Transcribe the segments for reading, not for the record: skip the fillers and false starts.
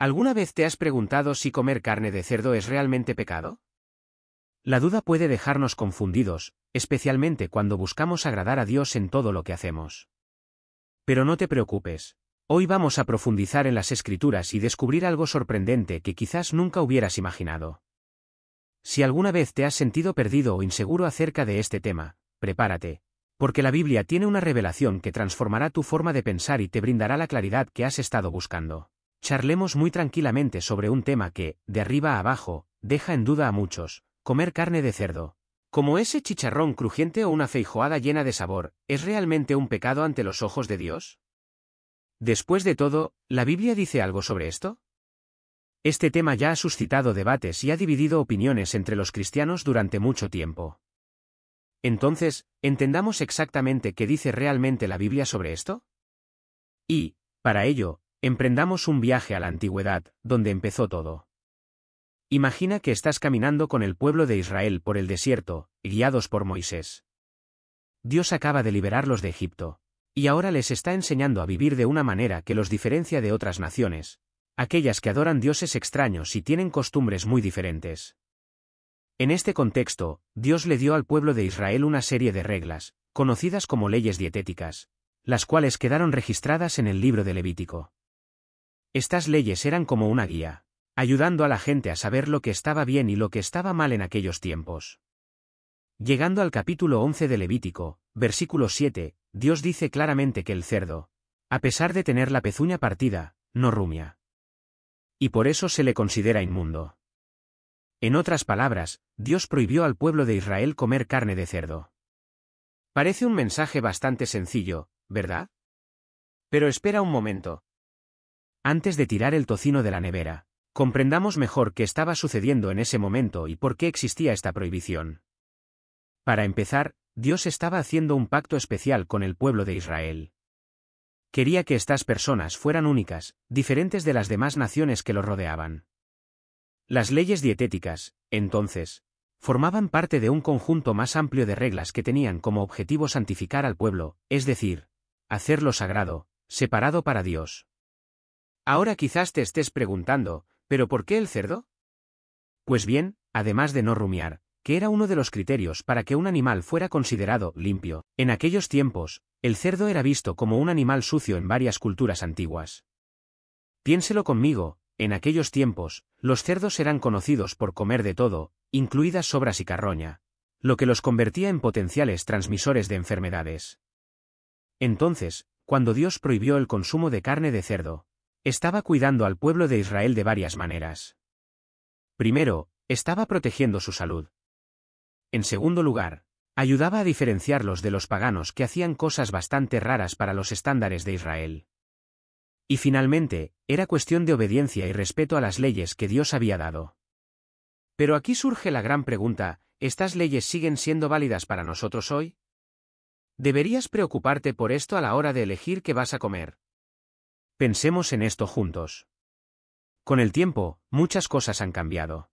¿Alguna vez te has preguntado si comer carne de cerdo es realmente pecado? La duda puede dejarnos confundidos, especialmente cuando buscamos agradar a Dios en todo lo que hacemos. Pero no te preocupes. Hoy vamos a profundizar en las Escrituras y descubrir algo sorprendente que quizás nunca hubieras imaginado. Si alguna vez te has sentido perdido o inseguro acerca de este tema, prepárate, porque la Biblia tiene una revelación que transformará tu forma de pensar y te brindará la claridad que has estado buscando. Charlemos muy tranquilamente sobre un tema que, de arriba a abajo, deja en duda a muchos: comer carne de cerdo. ¿Como ese chicharrón crujiente o una feijoada llena de sabor, es realmente un pecado ante los ojos de Dios? Después de todo, ¿la Biblia dice algo sobre esto? Este tema ya ha suscitado debates y ha dividido opiniones entre los cristianos durante mucho tiempo. Entonces, ¿entendamos exactamente qué dice realmente la Biblia sobre esto? Y, para ello, emprendamos un viaje a la antigüedad, donde empezó todo. Imagina que estás caminando con el pueblo de Israel por el desierto, guiados por Moisés. Dios acaba de liberarlos de Egipto, y ahora les está enseñando a vivir de una manera que los diferencia de otras naciones, aquellas que adoran dioses extraños y tienen costumbres muy diferentes. En este contexto, Dios le dio al pueblo de Israel una serie de reglas, conocidas como leyes dietéticas, las cuales quedaron registradas en el libro de Levítico. Estas leyes eran como una guía, ayudando a la gente a saber lo que estaba bien y lo que estaba mal en aquellos tiempos. Llegando al capítulo 11 de Levítico, versículo 7, Dios dice claramente que el cerdo, a pesar de tener la pezuña partida, no rumia. Y por eso se le considera inmundo. En otras palabras, Dios prohibió al pueblo de Israel comer carne de cerdo. Parece un mensaje bastante sencillo, ¿verdad? Pero espera un momento. Antes de tirar el tocino de la nevera, comprendamos mejor qué estaba sucediendo en ese momento y por qué existía esta prohibición. Para empezar, Dios estaba haciendo un pacto especial con el pueblo de Israel. Quería que estas personas fueran únicas, diferentes de las demás naciones que lo rodeaban. Las leyes dietéticas, entonces, formaban parte de un conjunto más amplio de reglas que tenían como objetivo santificar al pueblo, es decir, hacerlo sagrado, separado para Dios. Ahora quizás te estés preguntando, ¿pero por qué el cerdo? Pues bien, además de no rumiar, que era uno de los criterios para que un animal fuera considerado limpio, en aquellos tiempos, el cerdo era visto como un animal sucio en varias culturas antiguas. Piénselo conmigo, en aquellos tiempos, los cerdos eran conocidos por comer de todo, incluidas sobras y carroña, lo que los convertía en potenciales transmisores de enfermedades. Entonces, cuando Dios prohibió el consumo de carne de cerdo, estaba cuidando al pueblo de Israel de varias maneras. Primero, estaba protegiendo su salud. En segundo lugar, ayudaba a diferenciarlos de los paganos que hacían cosas bastante raras para los estándares de Israel. Y finalmente, era cuestión de obediencia y respeto a las leyes que Dios había dado. Pero aquí surge la gran pregunta: ¿estas leyes siguen siendo válidas para nosotros hoy? ¿Deberías preocuparte por esto a la hora de elegir qué vas a comer? Pensemos en esto juntos. Con el tiempo, muchas cosas han cambiado.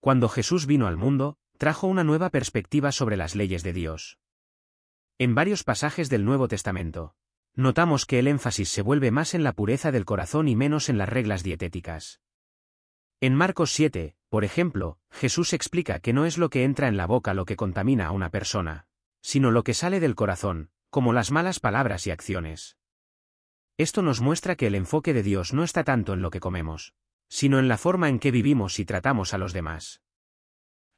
Cuando Jesús vino al mundo, trajo una nueva perspectiva sobre las leyes de Dios. En varios pasajes del Nuevo Testamento, notamos que el énfasis se vuelve más en la pureza del corazón y menos en las reglas dietéticas. En Marcos 7, por ejemplo, Jesús explica que no es lo que entra en la boca lo que contamina a una persona, sino lo que sale del corazón, como las malas palabras y acciones. Esto nos muestra que el enfoque de Dios no está tanto en lo que comemos, sino en la forma en que vivimos y tratamos a los demás.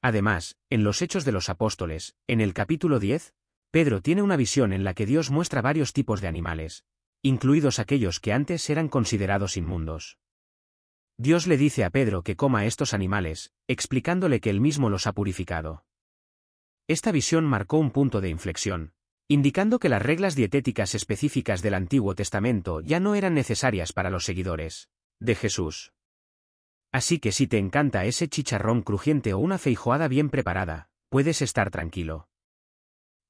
Además, en los Hechos de los Apóstoles, en el capítulo 10, Pedro tiene una visión en la que Dios muestra varios tipos de animales, incluidos aquellos que antes eran considerados inmundos. Dios le dice a Pedro que coma estos animales, explicándole que él mismo los ha purificado. Esta visión marcó un punto de inflexión, indicando que las reglas dietéticas específicas del Antiguo Testamento ya no eran necesarias para los seguidores de Jesús. Así que si te encanta ese chicharrón crujiente o una feijoada bien preparada, puedes estar tranquilo.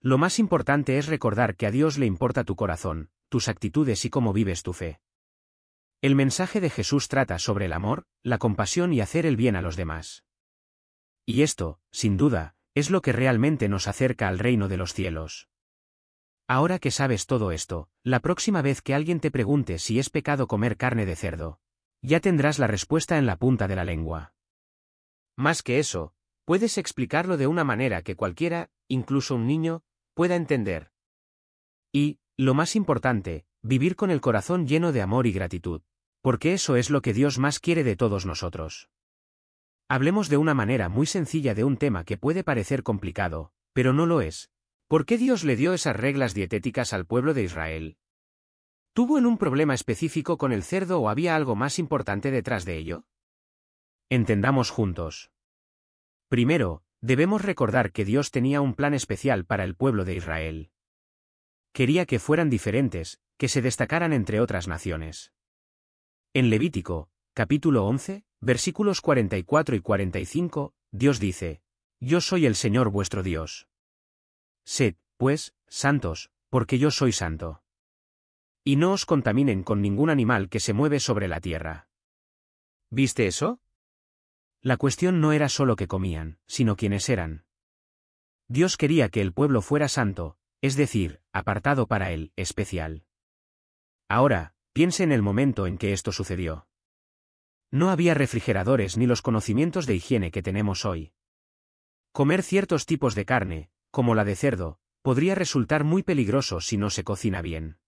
Lo más importante es recordar que a Dios le importa tu corazón, tus actitudes y cómo vives tu fe. El mensaje de Jesús trata sobre el amor, la compasión y hacer el bien a los demás. Y esto, sin duda, es lo que realmente nos acerca al reino de los cielos. Ahora que sabes todo esto, la próxima vez que alguien te pregunte si es pecado comer carne de cerdo, Ya tendrás la respuesta en la punta de la lengua. Más que eso, puedes explicarlo de una manera que cualquiera, incluso un niño, pueda entender. Y, lo más importante, vivir con el corazón lleno de amor y gratitud, porque eso es lo que Dios más quiere de todos nosotros. Hablemos de una manera muy sencilla de un tema que puede parecer complicado, pero no lo es. ¿Por qué Dios le dio esas reglas dietéticas al pueblo de Israel? ¿Tuvo en un problema específico con el cerdo o había algo más importante detrás de ello? Entendamos juntos. Primero, debemos recordar que Dios tenía un plan especial para el pueblo de Israel. Quería que fueran diferentes, que se destacaran entre otras naciones. En Levítico, capítulo 11, versículos 44 y 45, Dios dice: Yo soy el Señor vuestro Dios. Sed, pues, santos, porque yo soy santo. Y no os contaminen con ningún animal que se mueve sobre la tierra. ¿Viste eso? La cuestión no era solo que comían, sino quiénes eran. Dios quería que el pueblo fuera santo, es decir, apartado para Él, especial. Ahora, piense en el momento en que esto sucedió. No había refrigeradores ni los conocimientos de higiene que tenemos hoy. Comer ciertos tipos de carne, como la de cerdo, podría resultar muy peligroso si no se cocina bien.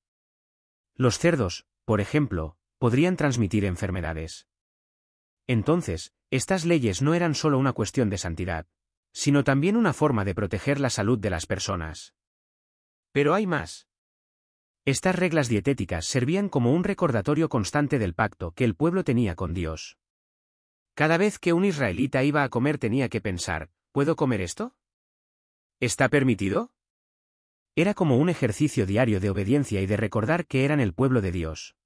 Los cerdos, por ejemplo, podrían transmitir enfermedades. Entonces, estas leyes no eran solo una cuestión de santidad, sino también una forma de proteger la salud de las personas. Pero hay más. Estas reglas dietéticas servían como un recordatorio constante del pacto que el pueblo tenía con Dios. Cada vez que un israelita iba a comer tenía que pensar: ¿puedo comer esto? ¿Está permitido? Era como un ejercicio diario de obediencia y de recordar que eran el pueblo de Dios.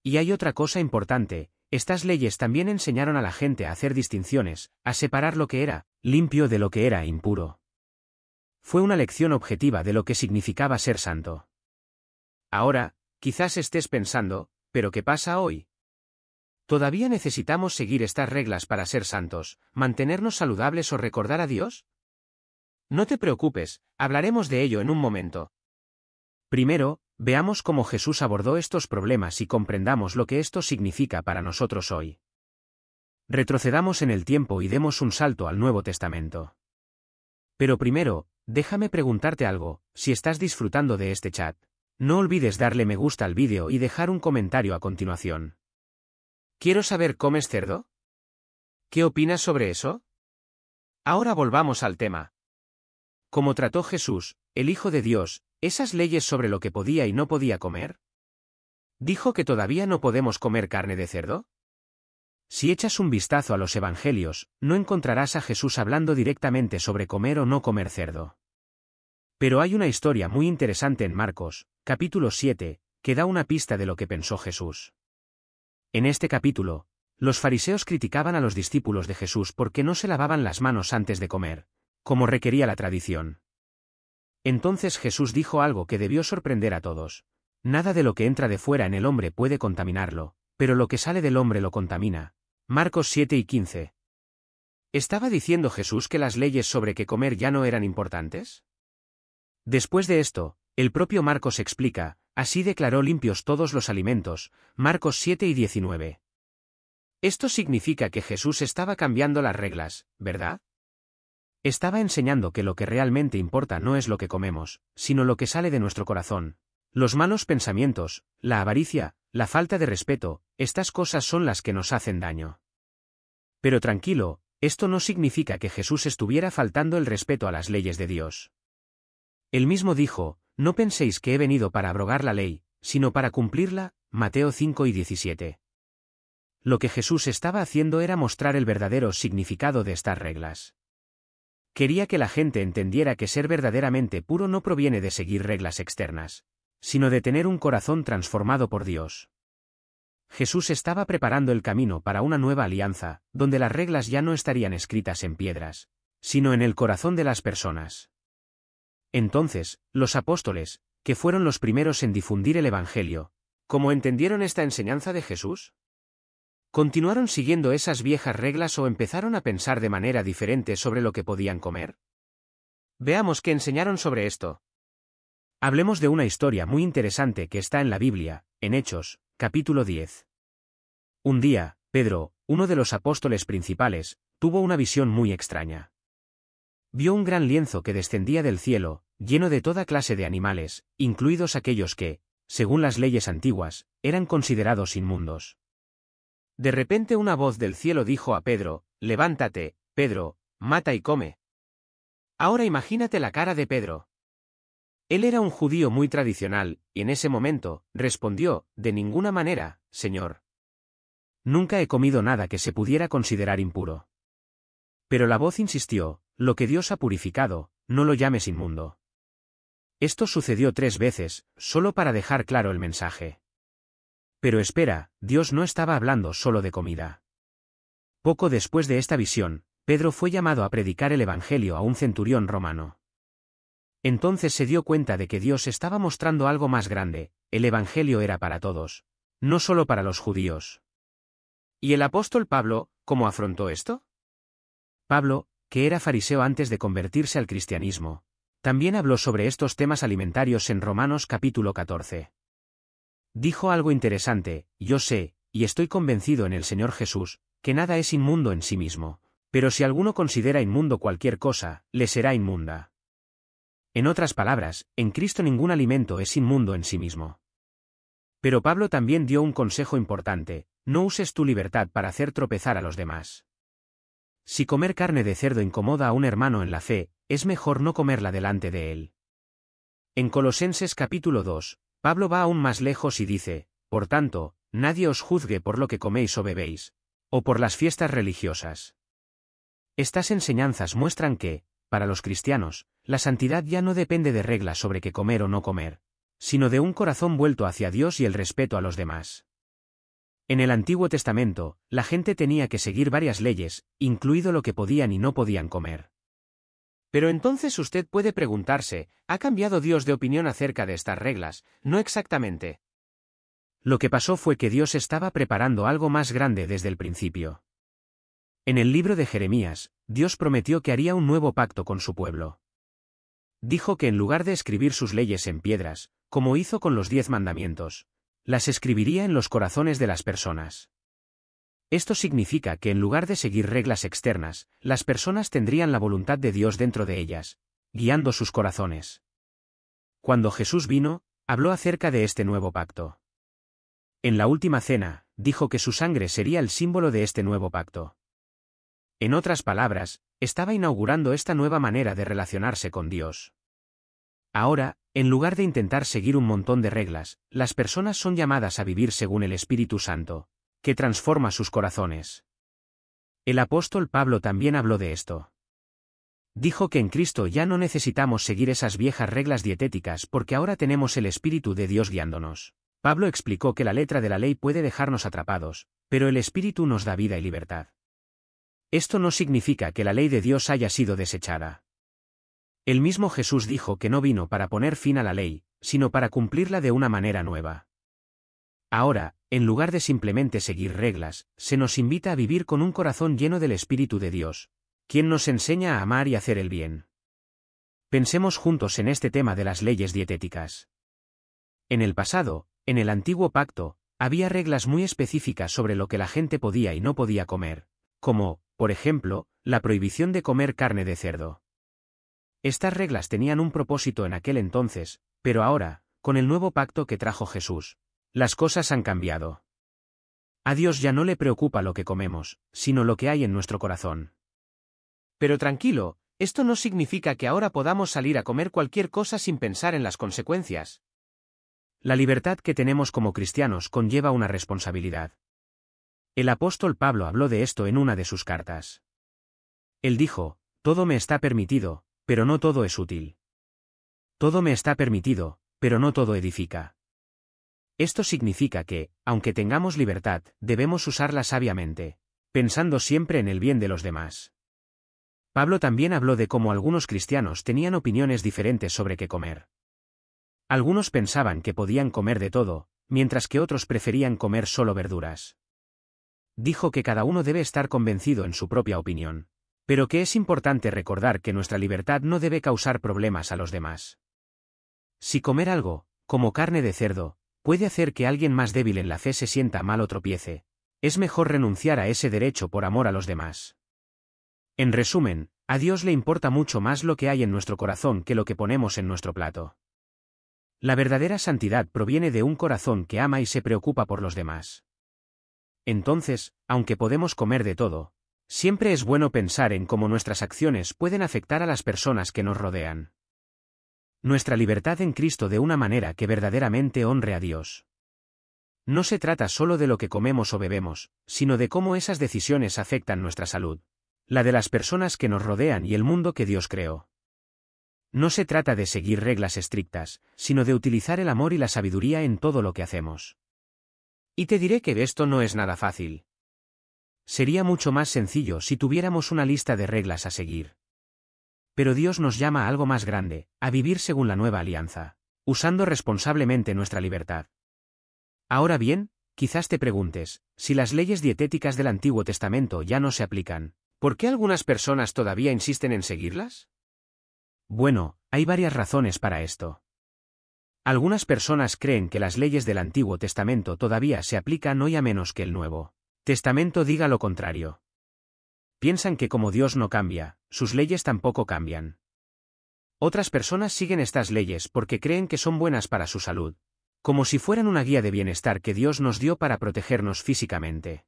Y hay otra cosa importante: estas leyes también enseñaron a la gente a hacer distinciones, a separar lo que era limpio de lo que era impuro. Fue una lección objetiva de lo que significaba ser santo. Ahora, quizás estés pensando: ¿pero qué pasa hoy? ¿Todavía necesitamos seguir estas reglas para ser santos, mantenernos saludables o recordar a Dios? No te preocupes, hablaremos de ello en un momento. Primero, veamos cómo Jesús abordó estos problemas y comprendamos lo que esto significa para nosotros hoy. Retrocedamos en el tiempo y demos un salto al Nuevo Testamento. Pero primero, déjame preguntarte algo: si estás disfrutando de este chat, no olvides darle me gusta al vídeo y dejar un comentario a continuación. Quiero saber, ¿comes cerdo? ¿Qué opinas sobre eso? Ahora volvamos al tema. ¿Cómo trató Jesús, el Hijo de Dios, esas leyes sobre lo que podía y no podía comer? ¿Dijo que todavía no podemos comer carne de cerdo? Si echas un vistazo a los evangelios, no encontrarás a Jesús hablando directamente sobre comer o no comer cerdo. Pero hay una historia muy interesante en Marcos, capítulo 7, que da una pista de lo que pensó Jesús. En este capítulo, los fariseos criticaban a los discípulos de Jesús porque no se lavaban las manos antes de comer, como requería la tradición. Entonces Jesús dijo algo que debió sorprender a todos: nada de lo que entra de fuera en el hombre puede contaminarlo, pero lo que sale del hombre lo contamina. Marcos 7 y 15. ¿Estaba diciendo Jesús que las leyes sobre qué comer ya no eran importantes? Después de esto, el propio Marcos explica: así declaró limpios todos los alimentos, Marcos 7 y 19. Esto significa que Jesús estaba cambiando las reglas, ¿verdad? Estaba enseñando que lo que realmente importa no es lo que comemos, sino lo que sale de nuestro corazón. Los malos pensamientos, la avaricia, la falta de respeto, estas cosas son las que nos hacen daño. Pero tranquilo, esto no significa que Jesús estuviera faltando el respeto a las leyes de Dios. Él mismo dijo: no penséis que he venido para abrogar la ley, sino para cumplirla, Mateo 5 y 17. Lo que Jesús estaba haciendo era mostrar el verdadero significado de estas reglas. Quería que la gente entendiera que ser verdaderamente puro no proviene de seguir reglas externas, sino de tener un corazón transformado por Dios. Jesús estaba preparando el camino para una nueva alianza, donde las reglas ya no estarían escritas en piedras, sino en el corazón de las personas. Entonces, los apóstoles, que fueron los primeros en difundir el Evangelio, ¿cómo entendieron esta enseñanza de Jesús? ¿Continuaron siguiendo esas viejas reglas o empezaron a pensar de manera diferente sobre lo que podían comer? Veamos qué enseñaron sobre esto. Hablemos de una historia muy interesante que está en la Biblia, en Hechos, capítulo 10. Un día, Pedro, uno de los apóstoles principales, tuvo una visión muy extraña. Vio un gran lienzo que descendía del cielo, lleno de toda clase de animales, incluidos aquellos que, según las leyes antiguas, eran considerados inmundos. De repente una voz del cielo dijo a Pedro: «Levántate, Pedro, mata y come». Ahora imagínate la cara de Pedro. Él era un judío muy tradicional, y en ese momento, respondió: «De ninguna manera, Señor. Nunca he comido nada que se pudiera considerar impuro». Pero la voz insistió: «Lo que Dios ha purificado, no lo llames inmundo». Esto sucedió 3 veces, solo para dejar claro el mensaje. Pero espera, Dios no estaba hablando solo de comida. Poco después de esta visión, Pedro fue llamado a predicar el Evangelio a un centurión romano. Entonces se dio cuenta de que Dios estaba mostrando algo más grande: el Evangelio era para todos, no solo para los judíos. ¿Y el apóstol Pablo, cómo afrontó esto? Pablo, que era fariseo antes de convertirse al cristianismo, también habló sobre estos temas alimentarios en Romanos capítulo 14. Dijo algo interesante: «Yo sé, y estoy convencido en el Señor Jesús, que nada es inmundo en sí mismo, pero si alguno considera inmundo cualquier cosa, le será inmunda». En otras palabras, en Cristo ningún alimento es inmundo en sí mismo. Pero Pablo también dio un consejo importante: no uses tu libertad para hacer tropezar a los demás. Si comer carne de cerdo incomoda a un hermano en la fe, es mejor no comerla delante de él. En Colosenses capítulo 2, Pablo va aún más lejos y dice: «Por tanto, nadie os juzgue por lo que coméis o bebéis, o por las fiestas religiosas». Estas enseñanzas muestran que, para los cristianos, la santidad ya no depende de reglas sobre qué comer o no comer, sino de un corazón vuelto hacia Dios y el respeto a los demás. En el Antiguo Testamento, la gente tenía que seguir varias leyes, incluido lo que podían y no podían comer. Pero entonces usted puede preguntarse: ¿ha cambiado Dios de opinión acerca de estas reglas? No exactamente. Lo que pasó fue que Dios estaba preparando algo más grande desde el principio. En el libro de Jeremías, Dios prometió que haría un nuevo pacto con su pueblo. Dijo que en lugar de escribir sus leyes en piedras, como hizo con los 10 mandamientos, las escribiría en los corazones de las personas. Esto significa que en lugar de seguir reglas externas, las personas tendrían la voluntad de Dios dentro de ellas, guiando sus corazones. Cuando Jesús vino, habló acerca de este nuevo pacto. En la última cena, dijo que su sangre sería el símbolo de este nuevo pacto. En otras palabras, estaba inaugurando esta nueva manera de relacionarse con Dios. Ahora, en lugar de intentar seguir un montón de reglas, las personas son llamadas a vivir según el Espíritu Santo, que transforma sus corazones. El apóstol Pablo también habló de esto. Dijo que en Cristo ya no necesitamos seguir esas viejas reglas dietéticas porque ahora tenemos el Espíritu de Dios guiándonos. Pablo explicó que la letra de la ley puede dejarnos atrapados, pero el Espíritu nos da vida y libertad. Esto no significa que la ley de Dios haya sido desechada. El mismo Jesús dijo que no vino para poner fin a la ley, sino para cumplirla de una manera nueva. Ahora, en lugar de simplemente seguir reglas, se nos invita a vivir con un corazón lleno del Espíritu de Dios, quien nos enseña a amar y hacer el bien. Pensemos juntos en este tema de las leyes dietéticas. En el pasado, en el Antiguo Pacto, había reglas muy específicas sobre lo que la gente podía y no podía comer, como, por ejemplo, la prohibición de comer carne de cerdo. Estas reglas tenían un propósito en aquel entonces, pero ahora, con el nuevo pacto que trajo Jesús, las cosas han cambiado. A Dios ya no le preocupa lo que comemos, sino lo que hay en nuestro corazón. Pero tranquilo, esto no significa que ahora podamos salir a comer cualquier cosa sin pensar en las consecuencias. La libertad que tenemos como cristianos conlleva una responsabilidad. El apóstol Pablo habló de esto en una de sus cartas. Él dijo: «Todo me está permitido, pero no todo es útil. Todo me está permitido, pero no todo edifica». Esto significa que, aunque tengamos libertad, debemos usarla sabiamente, pensando siempre en el bien de los demás. Pablo también habló de cómo algunos cristianos tenían opiniones diferentes sobre qué comer. Algunos pensaban que podían comer de todo, mientras que otros preferían comer solo verduras. Dijo que cada uno debe estar convencido en su propia opinión, pero que es importante recordar que nuestra libertad no debe causar problemas a los demás. Si comer algo, como carne de cerdo, puede hacer que alguien más débil en la fe se sienta mal o tropiece, Es mejor renunciar a ese derecho por amor a los demás. En resumen, a Dios le importa mucho más lo que hay en nuestro corazón que lo que ponemos en nuestro plato. La verdadera santidad proviene de un corazón que ama y se preocupa por los demás. Entonces, aunque podemos comer de todo, siempre es bueno pensar en cómo nuestras acciones pueden afectar a las personas que nos rodean. Nuestra libertad en Cristo de una manera que verdaderamente honre a Dios. No se trata solo de lo que comemos o bebemos, sino de cómo esas decisiones afectan nuestra salud, la de las personas que nos rodean y el mundo que Dios creó. No se trata de seguir reglas estrictas, sino de utilizar el amor y la sabiduría en todo lo que hacemos. Y te diré que esto no es nada fácil. Sería mucho más sencillo si tuviéramos una lista de reglas a seguir. Pero Dios nos llama a algo más grande, a vivir según la nueva alianza, usando responsablemente nuestra libertad. Ahora bien, quizás te preguntes, si las leyes dietéticas del Antiguo Testamento ya no se aplican, ¿por qué algunas personas todavía insisten en seguirlas? Bueno, hay varias razones para esto. Algunas personas creen que las leyes del Antiguo Testamento todavía se aplican hoy a menos que el Nuevo Testamento diga lo contrario. Piensan que como Dios no cambia, sus leyes tampoco cambian. Otras personas siguen estas leyes porque creen que son buenas para su salud, como si fueran una guía de bienestar que Dios nos dio para protegernos físicamente.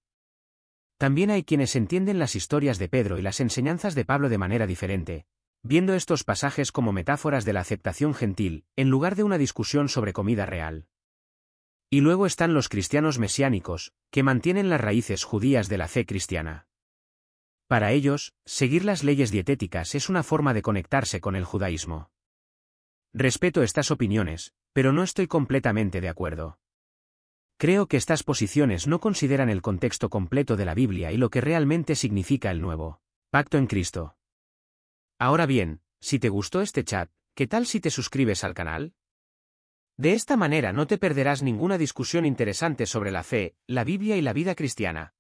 También hay quienes entienden las historias de Pedro y las enseñanzas de Pablo de manera diferente, viendo estos pasajes como metáforas de la aceptación gentil, en lugar de una discusión sobre comida real. Y luego están los cristianos mesiánicos, que mantienen las raíces judías de la fe cristiana. Para ellos, seguir las leyes dietéticas es una forma de conectarse con el judaísmo. Respeto estas opiniones, pero no estoy completamente de acuerdo. Creo que estas posiciones no consideran el contexto completo de la Biblia y lo que realmente significa el nuevo pacto en Cristo. Ahora bien, si te gustó este chat, ¿qué tal si te suscribes al canal? De esta manera no te perderás ninguna discusión interesante sobre la fe, la Biblia y la vida cristiana.